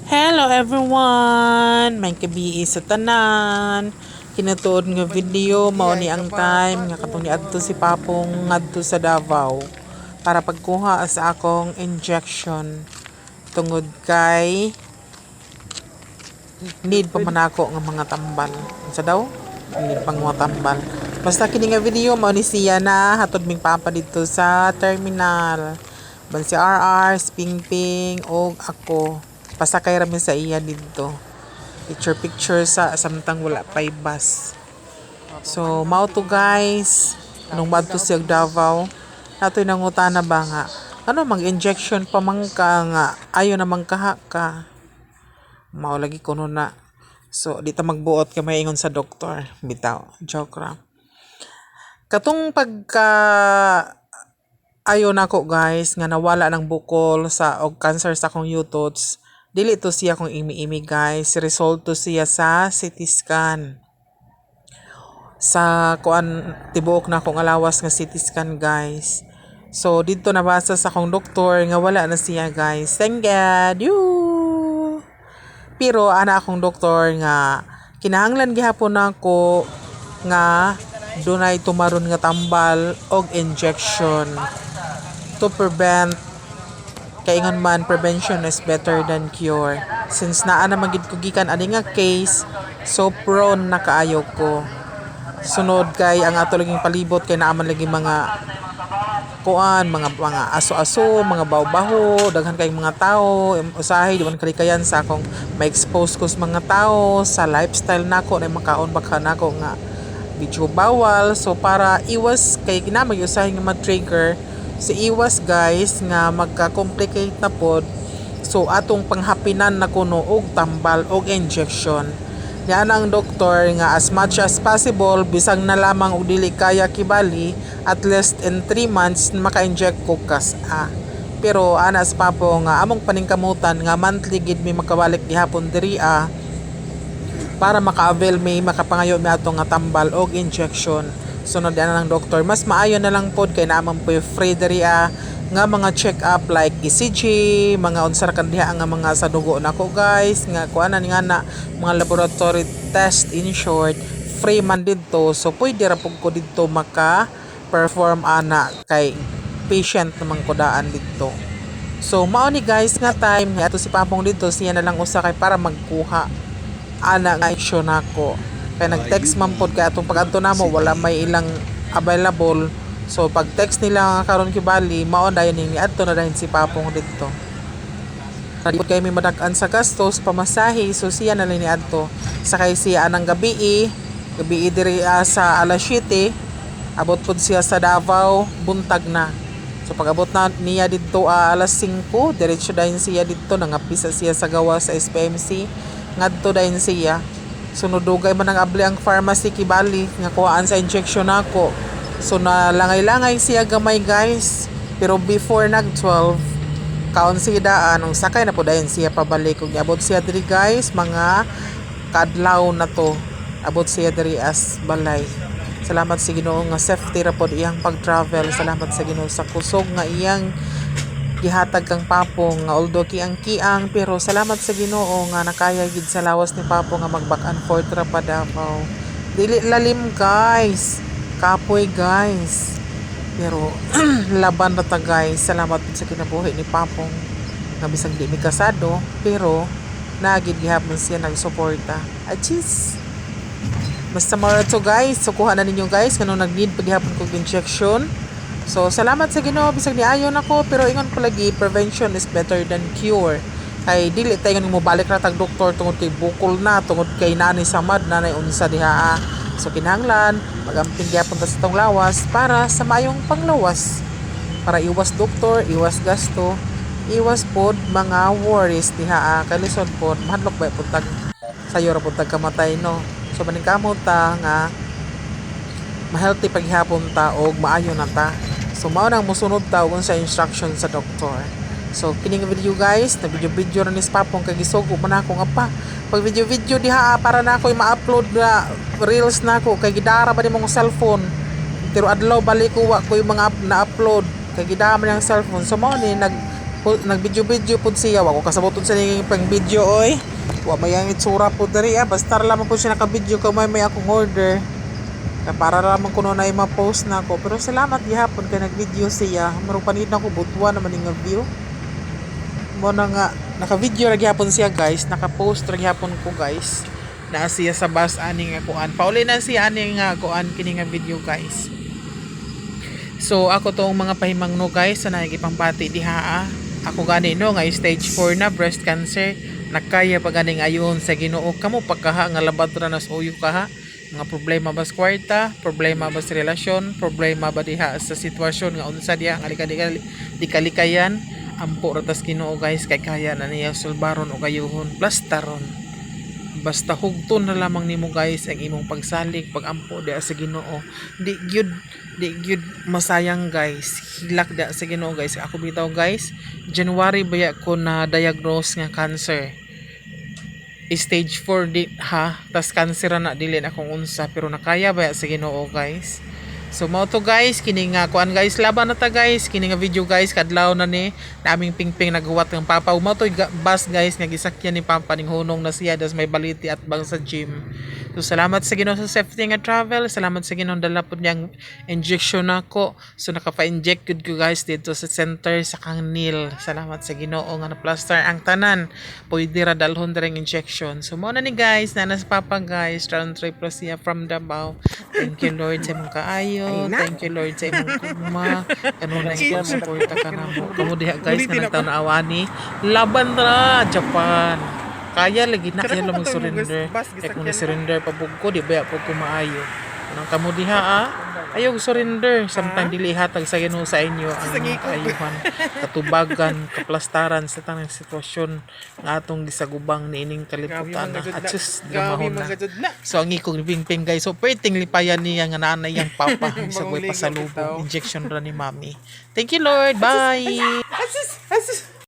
Hello everyone! May kabii sa tanan. Kinutuod nga video mao ni ang time nga katong niadto si Papong ngadto sa Davao para pagkuha sa akong injection tungod kay need pa man ako nga mga tambal. Unsa daw? Need pang mga tambal. Basta kini nga video mao ni siya na hatod ming papa dito sa terminal. Ban si RR, si Pingping og ako. Pasakay rami sa iya dito. Picture sa samtang wala pay bus. So, mao to guys. Anong badto siya Davao? Natoy nangutana ba nga? Ano mag-injection pa man ka nga ayo na mangkaha ka. Mao lagi kuno na. So, dito magbuot ka may ingon sa doktor. Bitaw, joke ra. Katong pagka ayo nako guys nga nawala ng bukol sa og cancer sa akong utots. Dili to siya kung imi-imi guys. Result to siya sa CT scan. Sa kuan tibuok na akong alawas nga CT scan guys. So dito nabasa sa akong doktor nga wala na siya guys. Thank God. Yoo! Pero ana akong doktor nga kinahanglan gihapon nako nga dunay tumaron nga tambal og injection to prevent kaingon man prevention is better than cure. Since naa na magid ko gikan ani nga case, so prone na kaayo ko. Sunod kay ang ato laging palibot kay naa man lagi mga kuan, mga aso-aso, mga baho-baho, daghan kay mga tao, usahay di man kalikayan sa akong ma-expose ko sa mga tao sa lifestyle nako na makaon baka nako nga medyo bawal. So para iwas kay ginamay usahay nga ma-trigger si iwas guys nga magka-complicate na pod. So atong panghapinan na kuno og tambal og injection. Yan ang doktor nga as much as possible bisag na lamang og dili kaya kibali at least in 3 months maka-inject ko kas-a. Pero anas pa po nga among paningkamutan nga monthly gid mi makabalik gihapon diri para maka-avail mi makapangayo mi ato nga tambal og injection. Sunod yan ng doktor, mas maayo na lang pod kay naman po yung free diri nga mga check up like ECG, mga unsar kan diha nga mga sa dugo nako guys, nga kuanan nga na mga laboratory test in short, free man didto. So pwede ra pud ko didto maka-perform ana kay patient naman ko daan didto. So mao ni guys nga time nga ato si Papong didto siya na lang usa kay para magkuha ana nga action nako. Kaya nag-text man pod kay atong pag-adto namo wala may ilang available. So pag text nila karon kibali mao dayon ni adto na dayon si Papong didto. Kadipod kay mi madak-an sa gastos pamasahe, so siya na lang ni adto. Sakay siya anang gabi diri sa alas 7, abot pod siya sa Davao buntag na. So pag abot na niya didto alas 5, diretso dayon siya didto nangapisa siya sa gawa sa SPMC. Ngadto dayon siya. Sunodugay man ang abli ang pharmacy kibali nga kuhaan sa injection nako. So na langay-langay siya gamay guys. Pero before nag-12 kaon siya anong sakay na po dayon siya pabalik ug abot siya diri guys mga kadlaw na to. Abot siya diri as balay. Salamat sa Ginoo nga safety ra pod iyang pag-travel. Salamat sa Ginoo sa kusog nga iyang gihatag kang Papong nga although kiang pero salamat sa Ginoo nga nakaya gid sa lawas ni Papong nga mag-back and forth ra pa Davao. Dili lalim guys, kapoy guys, pero laban na ta guys. Salamat sa kinabuhi ni Papong nga bisag di mi kasado pero nagid gihapon siya nagsuporta. Achis basta mara to guys, so kuha na ninyo guys kanang nag-need paghihapon kog injection. So, salamat sa Ginoo bisag niayon ako pero ingon ko lagi prevention is better than cure. Kay dili tayo nga mobalik ra tag doktor tungod kay bukol na, tungod kay nanay samad nanay unsa diha. So kinahanglan magamping gyapon ta sa tong lawas para sa mayong panglawas. Para iwas doktor, iwas gasto, iwas pod mga worries diha. Kay lison pod mahadlok ba pud tag sayo ra pud tag kamatay no. So maning kamot ta nga ma-healthy paghihapon ta og maayo na ta. So mao nang mosunod ta og sa instruction sa doktor. So kining video guys, na video ra ni Papong kay gisugo man ako nga pa. Pag video diha para na ako ma-upload na reels nako kay gidara ba ni mong cellphone. Pero adlaw balik ko wa ko yung mga na-upload kay gidara man ang cellphone. So mao ni nag nag-video pud siya, wa ko kasabuton sa ning pang video oy. Wa may ang itsura pud diri basta lamang ko siya naka-video ko may akong order. Para lamang kuno na ma-post na ko. Pero salamat gihapon kay nag-video siya. Maro panid na ko budwa naman nga view. Mo na nga naka-video ra gihapon siya guys, naka-post ra gihapon ko guys. Na siya sa bus ani nga kuan. Pauli na siya ani nga kuan kini nga video guys. So ako tong mga pahimangno guys sa nagipambati diha. Ako gani no nga stage 4 na breast cancer. Nakaya pa ganing ayon sa Ginoo kamo pagkaha nga labad ra nas uyo kaha. Mga problema ba sa kwarta, problema ba sa relasyon, problema ba diha sa sitwasyon nga unsa diha nga di kalikayan, ampo ra tas Ginoo guys kay kaya na niya sulbaron o kayuhon plastaron. Basta hugton na lamang nimo guys ang imong pagsalig, pagampo diha sa Ginoo. Di gyud masayang guys. Hilak diha sa Ginoo guys. Ako bitaw guys, January baya ko na diagnose nga cancer. Stage 4 di ha, tas cancer na dili na akong unsa pero nakaya ba sa Ginoo guys. So mao to guys, kini nga kuan guys, laban na ta guys, kini nga video guys kadlaw na ni naming pingping naghuwat ng papa. Mao to bus guys nga gisakyan ni papa ning hunong na siya das may baliti at bang sa gym. So salamat sa Ginoo sa safety nga travel, salamat sa Ginoo dala pud niyang injection nako. So nakapa-inject gud ko guys dito sa center sa kang nail. Salamat sa Ginoo nga na-plaster ang tanan. Pwede ra dalhon direng injection. So mao na ni guys, nanas papa guys, round trip plus siya from Davao. Thank you Lord sa imong kaayo. Thank you Lord sa imong kuma. Kanon na ikaw suporta ka namo. Kamo diha guys nga nagtaw na awani. Laban ra Japan. Kaya lagi na kaya lamang surrender. Kaya kung na-surrender pabug ko, di ba po kumaayo. Anong kamo diha ayaw surrender. Samtang dili hatag sa Ginoo sa inyo ang kaayuhan, katubagan, kaplastaran sa tanang sitwasyon nga atong gisagubang niining kalibutan at sus gamahon na. So ang ikong pingping guys, so perting lipayan niya nga nanay yang papa sa pasalubong injection ra ni mami. Thank you Lord. Bye.